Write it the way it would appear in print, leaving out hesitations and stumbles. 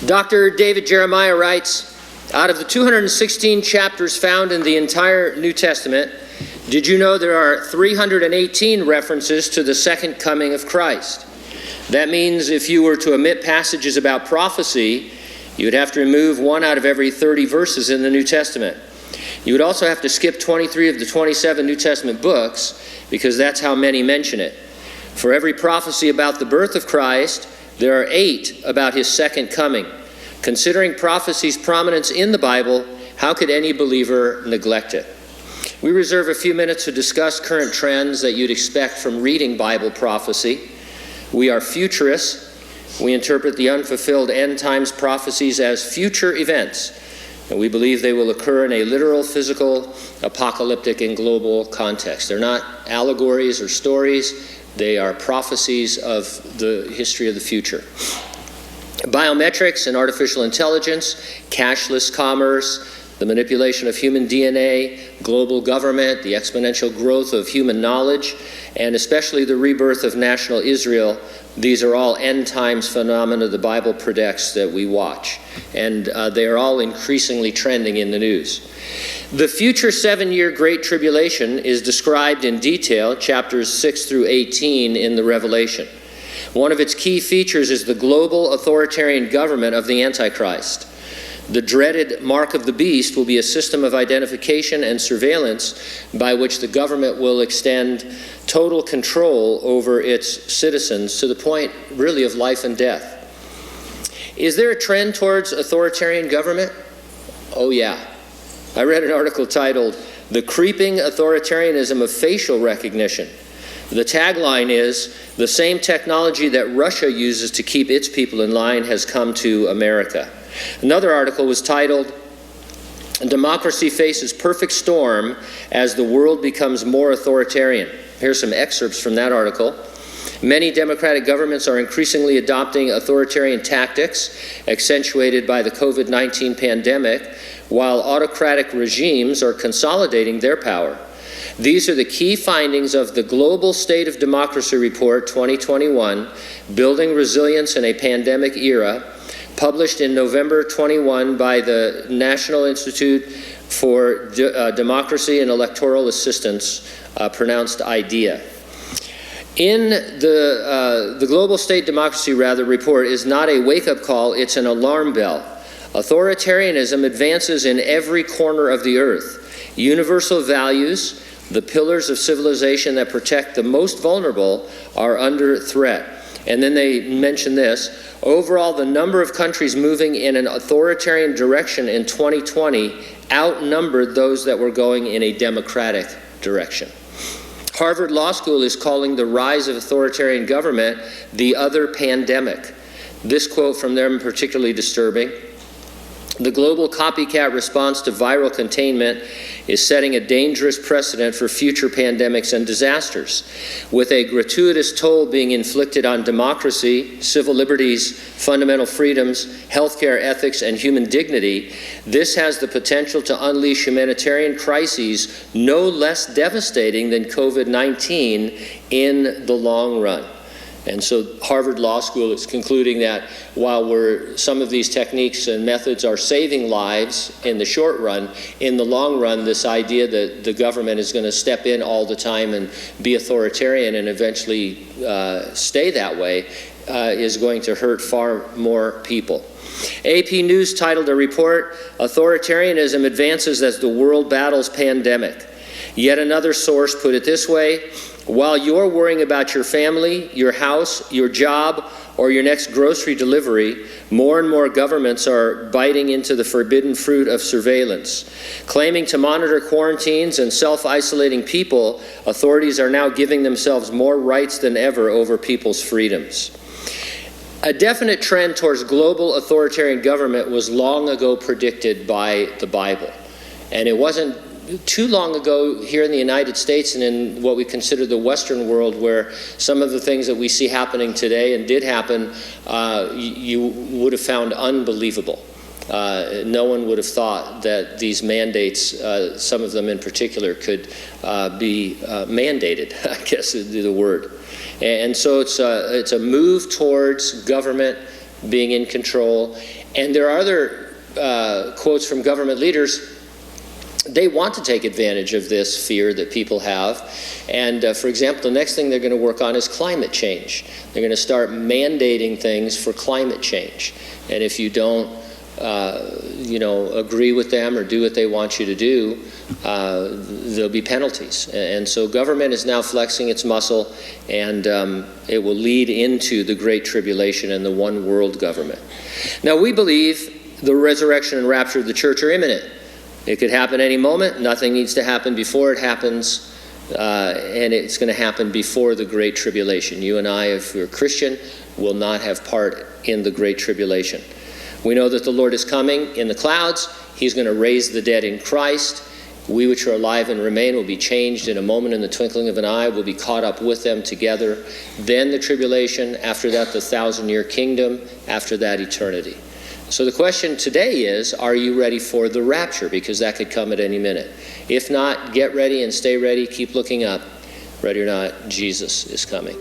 Dr. David Jeremiah writes, out of the 216 chapters found in the entire New Testament, did you know there are 318 references to the second coming of Christ? That means if you were to omit passages about prophecy, you would have to remove 1 out of every 30 verses in the New Testament. You would also have to skip 23 of the 27 New Testament books, because that's how many mention it. For every prophecy about the birth of Christ, there are 8 about his second coming. Considering prophecy's prominence in the Bible, how could any believer neglect it? We reserve a few minutes to discuss current trends that you'd expect from reading Bible prophecy. We are futurists. We interpret the unfulfilled end times prophecies as future events, and we believe they will occur in a literal, physical, apocalyptic, and global context. They're not allegories or stories. They are prophecies of the history of the future. Biometrics and artificial intelligence, cashless commerce, the manipulation of human DNA, global government, the exponential growth of human knowledge, and especially the rebirth of national Israel, these are all end times phenomena the Bible predicts that we watch. And they are all increasingly trending in the news. The future 7-year Great Tribulation is described in detail, chapters 6 through 18 in the Revelation. One of its key features is the global authoritarian government of the Antichrist. The dreaded mark of the beast will be a system of identification and surveillance by which the government will extend total control over its citizens to the point, really, of life and death. Is there a trend towards authoritarian government? Oh, yeah. I read an article titled, "The Creeping Authoritarianism of Facial Recognition." The tagline is, "The same technology that Russia uses to keep its people in line has come to America." Another article was titled, "Democracy Faces Perfect Storm as the World Becomes More Authoritarian." Here's some excerpts from that article. Many democratic governments are increasingly adopting authoritarian tactics, accentuated by the COVID-19 pandemic, while autocratic regimes are consolidating their power. These are the key findings of the Global State of Democracy Report 2021, Building Resilience in a Pandemic Era, published in November 21 by the National Institute for Democracy and Electoral Assistance, pronounced IDEA. In the Global State Democracy Report is not a wake-up call, it's an alarm bell. Authoritarianism advances in every corner of the earth. Universal values, the pillars of civilization that protect the most vulnerable, are under threat. And then they mention this: overall, the number of countries moving in an authoritarian direction in 2020 outnumbered those that were going in a democratic direction. Harvard Law School is calling the rise of authoritarian government the other pandemic. This quote from them particularly disturbing. The global copycat response to viral containment is setting a dangerous precedent for future pandemics and disasters. With a gratuitous toll being inflicted on democracy, civil liberties, fundamental freedoms, healthcare ethics, and human dignity, this has the potential to unleash humanitarian crises no less devastating than COVID-19 in the long run. And so Harvard Law School is concluding that while some of these techniques and methods are saving lives in the short run, in the long run, this idea that the government is going to step in all the time and be authoritarian and eventually stay that way is going to hurt far more people. AP News titled a report, "Authoritarianism Advances as the World Battles Pandemic." Yet another source put it this way: while you're worrying about your family, your house, your job, or your next grocery delivery, more and more governments are biting into the forbidden fruit of surveillance. Claiming to monitor quarantines and self-isolating people, authorities are now giving themselves more rights than ever over people's freedoms. A definite trend towards global authoritarian government was long ago predicted by the Bible. And it wasn't too long ago here in the United States and in what we consider the Western world, where some of the things that we see happening today and did happen, you would have found unbelievable. No one would have thought that these mandates, some of them in particular, could be mandated, I guess is the word. And so it's a move towards government being in control. And there are other quotes from government leaders. They want to take advantage of this fear that people have. And for example, the next thing they're going to work on is climate change. They're going to start mandating things for climate change. And if you don't agree with them or do what they want you to do, there'll be penalties. And so government is now flexing its muscle, and it will lead into the Great Tribulation and the one world government. Now, we believe the resurrection and rapture of the church are imminent. It could happen any moment. Nothing needs to happen before it happens, and it's going to happen before the Great Tribulation. You and I, if we're Christian, will not have part in the Great Tribulation. We know that the Lord is coming in the clouds. He's going to raise the dead in Christ. We which are alive and remain will be changed in a moment, in the twinkling of an eye. We'll be caught up with them together. Then the tribulation. After that, the 1,000-year kingdom. After that, eternity. So the question today is, are you ready for the rapture? Because that could come at any minute. If not, get ready and stay ready. Keep looking up. Ready or not, Jesus is coming.